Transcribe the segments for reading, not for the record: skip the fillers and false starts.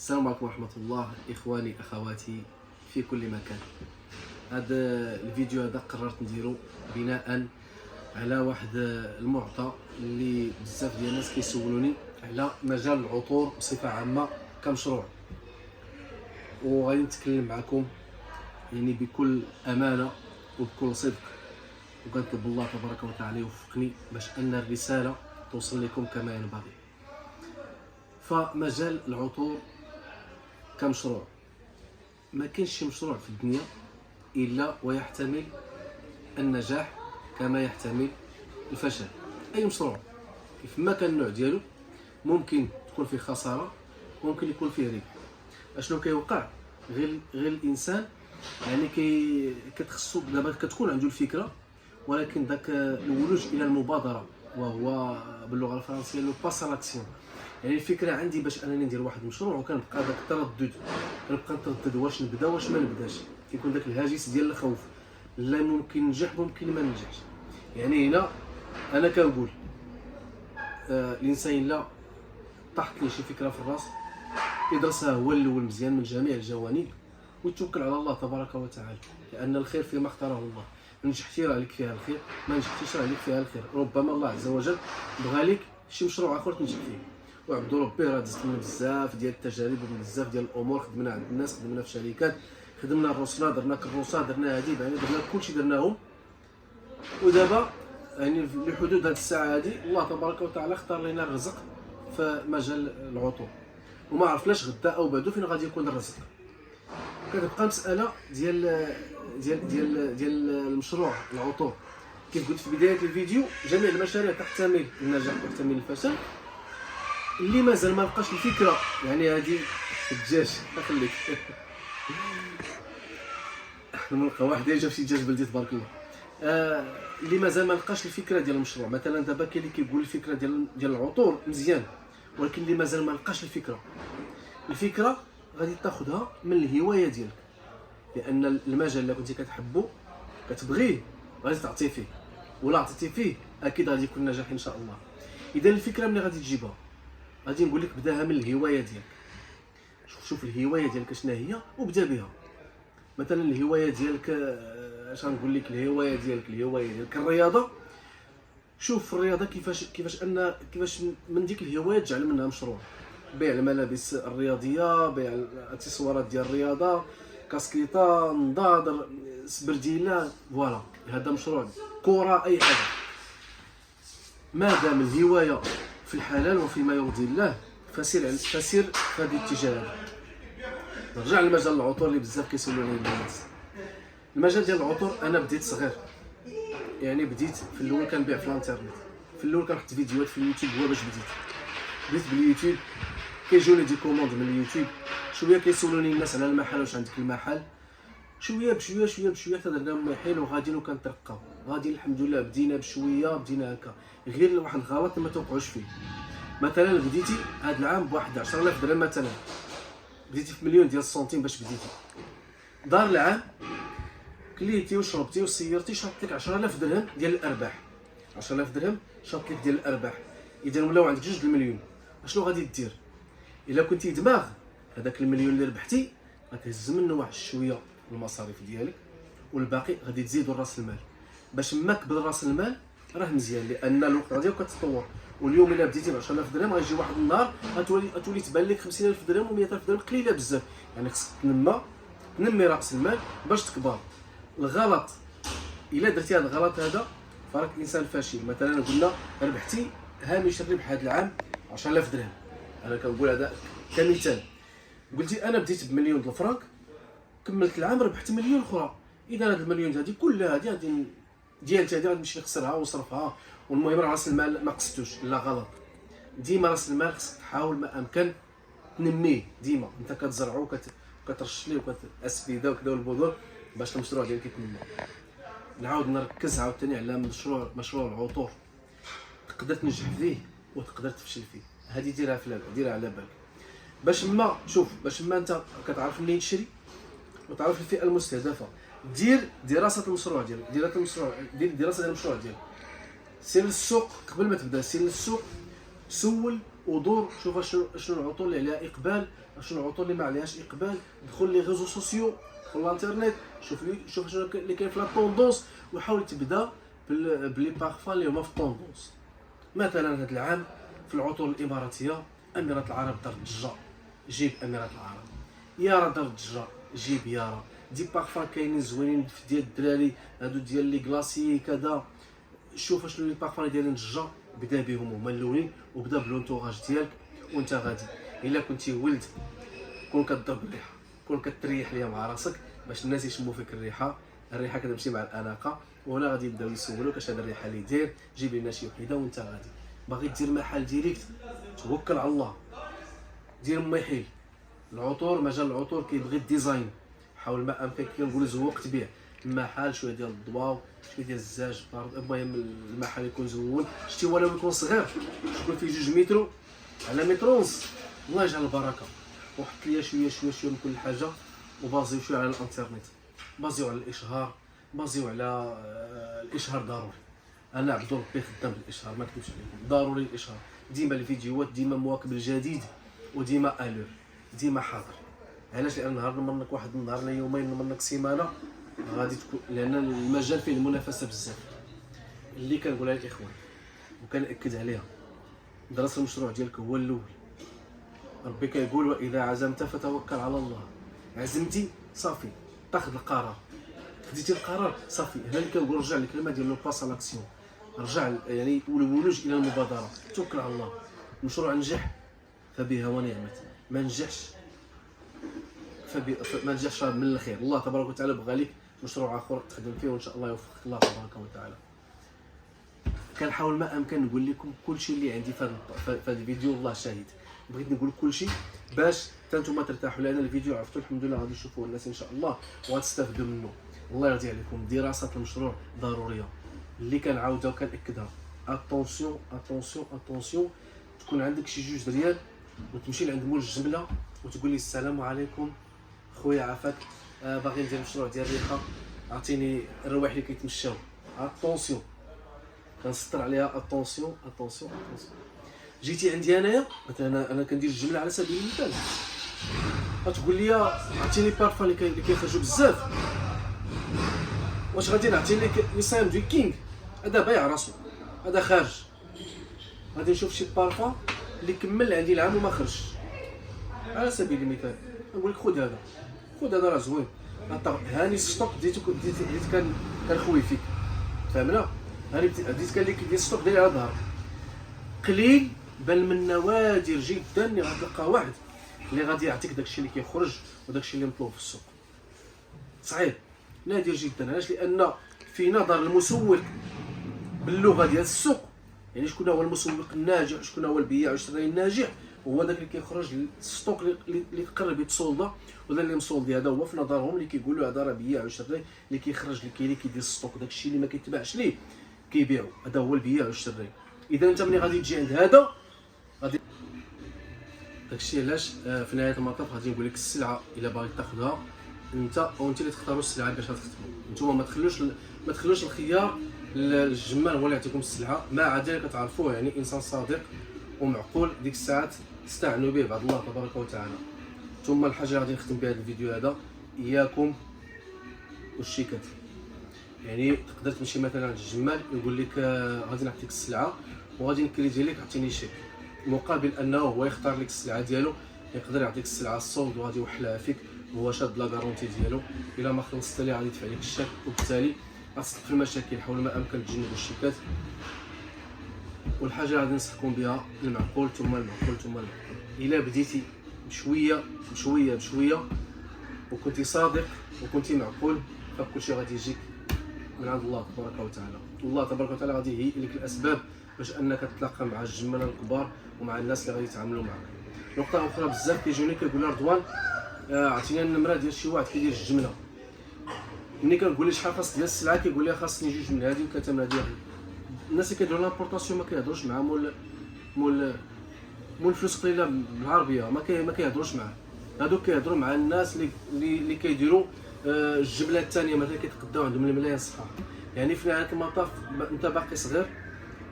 السلام عليكم ورحمة الله إخواني أخواتي في كل مكان. هذا الفيديو هذا قررت نديرو بناء على واحد المعطى اللي بزاف ديال الناس كيسولوني على مجال العطور بصفة عامة كمشروع، وغادي نتكلم معكم يعني بكل أمانة وبكل صدق، وكنطلب الله تبارك وتعالى يوفقني باش أن الرسالة توصل لكم كما ينبغي. فمجال العطور كمشروع، ما كاينش شي مشروع في الدنيا الا ويحتمل النجاح كما يحتمل الفشل. اي مشروع كيف ما كان النوع ديالو ممكن تكون فيه خساره، ممكن يكون فيه ربح. اشنو كيوقع؟ غير الانسان يعني كتخصو دابا كتكون عنده الفكره، ولكن داك الولوج الى المبادره وهو باللغه الفرنسيه لو باس لاكسيون. يعني الفكره عندي باش انني ندير واحد المشروع، وكنبقى داك التردد، كنبقى نتردد واش نبدا واش ما نبداش، كيكون داك الهاجس ديال الخوف، لا ممكن ننجح ممكن ما ننجحش. يعني هنا انا كنقول الانسان الا طاحت ليه شي فكره في الراس يدرسها هو الاول مزيان من جميع الجوانب ويتوكل على الله تبارك وتعالى، لان الخير فيما اختاره الله. نجحتي راه لك فيها الخير، ما نجحتيش راه لك فيها الخير. ربما الله عز وجل بغى لك شي مشروع اخر تنجح فيه، وعبد ربي راه دزت من بزاف ديال التجارب وبزاف ديال الامور. خدمنا عند الناس، خدمنا في شركات، خدمنا الرسله، درنا كروسه، درنا هادي يعني درنا كلشي درناهم. ودابا يعني لحدود هاد الساعه هادي الله تبارك وتعالى اختار لنا الرزق في مجال العطور، وما عرفناش غدا او بعدو فين غادي يكون الرزق. كتبقى مساله ديال المشروع العطور. كيف قلت في بدايه الفيديو، جميع المشاريع تحتمل النجاح وتحتمل الفشل. اللي مازال ما لقاش الفكره، يعني هذه الدجاج خليك نلقى واحد جاب شي دجاج بلدي تبارك الله. اللي مازال ما لقاش الفكره ديال المشروع، مثلا دابا كاين اللي كيقول الفكره ديال العطور مزيان، ولكن اللي مازال ما لقاش الفكره غادي تاخذها من الهوايه ديالك، لان المجال اللي كنتي كتحبو كتبغيه غادي تعطي فيه، ولا عطيتي فيه اكيد غادي يكون نجاح ان شاء الله. اذا الفكره ملي غادي تجيبها غادي نقول لك بداها من الهوايه ديالك. شوف الهوايه ديالك شنو هي وبدا بها. مثلا الهوايه ديالك اش غنقول لك، الهوايه ديالك الرياضه. شوف الرياضه كيفاش من ديك الهوايه تجعل منها مشروع. بيع الملابس الرياضيه، بيع الاكسسوارات ديال الرياضه، كاسكيطه، نضاضر، سبرديله، فوالا هذا مشروع. كره، اي حاجه ما دام الهوايه في الحلال وفيما يرضي الله فسير في هذه الاتجاه هذا. نرجع لمجال العطور اللي بزاف كيسولوني الناس. المجال ديال العطور انا بديت صغير، يعني بديت في الاول كنبيع في الانترنت. في الاول كنحط فيديوهات في اليوتيوب، هو باش بديت باليوتيوب. كيجوني دي كوموند من اليوتيوب، شويه كيسولوني الناس على المحل، واش عندك المحل، شويه بشويه درنا محل وغاديين وكنترقاو غادي الحمد لله. بدينا بشويه، بدينا هكا، غير واحد الغلط ما توقعوش فيه. مثلا بديتي هذا العام بواحد 10000 درهم، مثلا بديتي في مليون ديال السنتيم باش بديتي. دار العام كليتي وشربتي وسيرتي شربت لك 10000 درهم ديال الارباح. 10000 درهم شربت لك ديال الارباح، اذا ولاو عندك 2 المليون. اشنو غادي دير؟ الا كنتي دماغ، هذاك المليون اللي ربحتي غتهز منه واحد شويه المصاريف ديالك، والباقي غادي تزيدوا راس المال. باش ما كبر راس المال راه مزيان، لان الوقت غادي كتطور. واليوم الا بديتي ب 10000 درهم غيجي واحد النهار غتولي تبان لك 50000 درهم و100000 درهم قليله بزاف. يعني خصك تنمي راس المال باش تكبر. الغلط الا درتي هذا الغلط هذا فراك انسان فاشل. مثلا قلنا ربحتي هامش الربح هذا العام 10000 درهم، انا كنقول هذا كمثال. قلتي انا بديت بمليون ديال الفرنك، كملت العام ربحت مليون اخرى، اذا هاد المليون هذه كلها غادي ديالتي غادي نمشي نخسرها ونصرفها. والمهم راس المال ما قصتوش، لا غلط. ديما راس المال خصك تحاول ما امكن تنميه. ديما انت كتزرعو كترش ليه وكتاسفيده وكذا والبذور باش المشروع ديالك يتنمى. نعاود نركز عاوتاني على مشروع العطور. تقدر تنجح فيه وتقدر تفشل فيه، هذه ديرها على بالك. باش ما انت كتعرف منين تشري وتعرف الفئه المستهدفه. دير دراسه المشروع ديالك، دير دراسه ديال المشروع ديالك. سير للسوق قبل ما تبدا، سير للسوق، سول ودور شوف شنو العطور اللي عليها اقبال، شنو العطور اللي ما عليهاش اقبال. دخل لي ريزو سوسيو، دخل الانترنت، شوف شنو اللي كاين في لا طوندونس، وحاول تبدا بلي بارفان اللي هما في الطوندونس. مثلا هذا العام في العطور الاماراتيه اميره العرب دارت ضجه، جيب اميره العرب. يارا دارت ضجه، جيب يارا. دي بارفان كاينين زوينين ديال الدراري هادو ديال لي كلاسي كذا. شوف شنو لي بارفان اللي دايرين ضجه، بدا بهم هما الاولين، وبدا بلونتوراج ديالك وانت غادي. الا كنتي ولد كون كضرب الريحه، كون كتريح ليها مع راسك باش الناس يشموا فيك الريحه كتمشي مع الاناقه. وهنا غادي يبداو يسولوك اش هاد الريحه اللي داير، جيب لنا شي وحده وانت غادي. باغي دير محل ديريكت، توكل على الله، دير ما يحيل. العطور، مجال العطور كيبغي الديزاين، حاول ما امكن كنقول زوق تبيع محل شويه ديال الضواو، شويه ديال الزاج بارد. المهم المحل يكون زوين، شتي ولو يكون صغير، يكون فيه 2 متر على متر ونص، الله يجعل البركه. وحط ليا شويه من كل حاجه، وبازيو شويه على الانترنت، بازيو على الاشهار، بازيو على الاشهار ضروري. انا عبد ربي خدام بالاشهار، ما نكذبش عليكم، ضروري الاشهار. ديما الفيديوهات، ديما مواكب الجديد، وديما الور، ديما حاضر. علاش؟ لان نهار نمرنك واحد النهار لا يومين، نمرنك سيمانه، غادي تكون، لان المجال فيه المنافسه بزاف. اللي كنقولها للاخوان وكنأكد عليها، درس المشروع ديالك هو الاول. ربي كيقول واذا عزمت فتوكل على الله. عزمتي صافي، تاخذ القرار، خديتي القرار صافي. هنا اللي كنقول رجع للكلمه ديال لو باس لاكسيون، رجع يعني الولوج الى المبادره، توكل على الله. المشروع نجح فبها ونعمت، ما نجحش ما نجحش من الخير. الله تبارك وتعالى بغى لك مشروع اخر تخدم فيه، وان شاء الله يوفقك الله تبارك وتعالى. كنحاول ما امكن نقول لكم كل شيء اللي عندي في هذا الفيديو، الله شاهد. بغيت نقول كل شيء باش حتى نتوما ترتاحوا، لان الفيديو عرفتوا الحمد لله غادي يشوفوه الناس ان شاء الله وغتستافدوا منه. الله يرضي عليكم. دراسه المشروع ضروريه، اللي كنعاودها وكنأكدها. اتونسيون اتونسيون اتونسيون، تكون عندك شي 2 ريال وتمشي لعند مول الجمله وتقول لي السلام عليكم خويا عافاك، باغي ندير مشروع ديال الريحه، عطيني الروايح اللي كيتمشاو. اتونسيون كنسطر عليها، اتونسيون اتونسيون اتونسيون. جيتي عندي انايا مثلا، انا كندير الجمله على سبيل المثال، غتقول لي عطيني بارفان اللي كيخرجوا بزاف، واش غادي نعطي لك يسام دو كينغ؟ هذا بايع راسو، هذا خارج. غادي نشوف شي بارفان اللي كمل عندي العام وما خرجش على سبيل المثال، نقول لك خذ هذا راه زوين، هاني ستوك ديت كنخوي فيك، فهمنا؟ هاني بديت قال لك ديال ستوك ديال على ظهرك قليل، بل من نوادر جدا اللي غتلقى واحد اللي غادي يعطيك داكشي اللي كيخرج وداكشي اللي مطلوب في السوق. صعيب، نادر جدا. علاش؟ لان في نظر المسوق باللغه ديال السوق، يعني شكون هو المسوق الناجح، شكون هو البياع والشراي الناجح، هو داك اللي كيخرج الستوك اللي تقرب يتصولدا، ولا اللي مصولدي. هذا هو في نظرهم اللي كيقولوا هذا راه بياع وشراي، اللي كيخرج اللي كيدير الستوك، داكشي اللي ما كيتباعش ليه كيبيعوا، هذا هو البياع والشراي. اذا انت ملي غادي تجي عند هذا غادي داكشي. علاش في نهايه المطاف غادي نقول لك السلعه الا باغي تاخذها انت، وانت اللي تختاروا السلعه باش تخدموا نتوما. ما تخلوش الخيار الجمال هو اللي يعطيكم السلعه. مع ذلك كتعرفوه يعني انسان صادق ومعقول، ديك الساعات تستعنوا به بعد الله تبارك وتعالى. ثم الحاجه اللي غادي نختم بها الفيديو هذا، اياكم والشيكات. يعني تقدر تمشي مثلا عند الجمال يقول لك غادي نعطيك السلعه وغادي نكريدي لك، عطيني شيك، مقابل انه هو يختار لك السلعه ديالو. يقدر يعطيك السلعه الصولد وغادي يوحلها فيك، هو شاد لا غارونتي ديالو. الا ما خلصت ليه غادي يدفع لك الشيك، وبالتالي غتصدق في المشاكل. حاول ما امكن تجنبوا الشيكات. والحاجه اللي غادي ننصحكم بها المعقول ثم المعقول ثم المعقول. الا بديتي بشويه بشويه بشويه وكنتي صادق وكنتي معقول، فكل شيء غادي يجيك من عند الله تبارك وتعالى. الله تبارك وتعالى غادي يهيئ لك الاسباب باش انك تتلاقى مع الجمال الكبار ومع الناس اللي غادي يتعاملوا معك. نقطه اخرى بزاف كيجوني كيقول لي رضوان عطيني النمره ديال شي واحد كيدير الجمله. ملي كنقول ليه شحال خاص ديال السلعه كيقول لي خاصني 2 من هذه و3 من هذه. الناس اللي كيديروا لابورطاسيون ما كيهضروش مع مول الفلوس قليله بالعربيه، ما كيهضروش معاه. هادوك كيهضروا مع الناس اللي كيديروا الجمله الثانيه مثلا كيتقداو عندهم الملايين صحاح. يعني في نهايه المطاف انت باقي صغير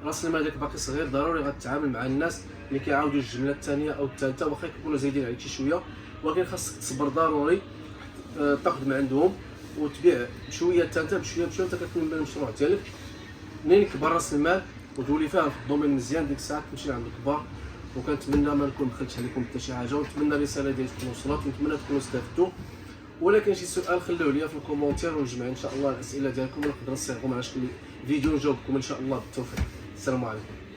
راس المال ديالك باقي صغير، ضروري غتتعامل مع الناس اللي كيعاودوا الجمله الثانيه او الثالثه واخا يكونوا زايدين عليك شي شويه، ولكن خاصك تصبر ضروري، تاخذ من عندهم وتبيع بشويه حتى بشويه بشويه حتى كتكمل المشروع ديالك. منين يكبر راس المال وتولي فاهم في الدومين مزيان، ديك الساعه تمشي لعند الكبار. وكنتمنى ما نكون دخلت عليكم حتى شي حاجه، ونتمنى الرساله ديالي تكون وصلت، ونتمنى تكونوا استفدتوا. ولكن شي سؤال خلوه لي في الكومونتير ونجمع ان شاء الله الاسئله ديالكم ونقدر نصيغهم على شكل فيديو نجاوبكم ان شاء الله بالتوفيق. السلام عليكم.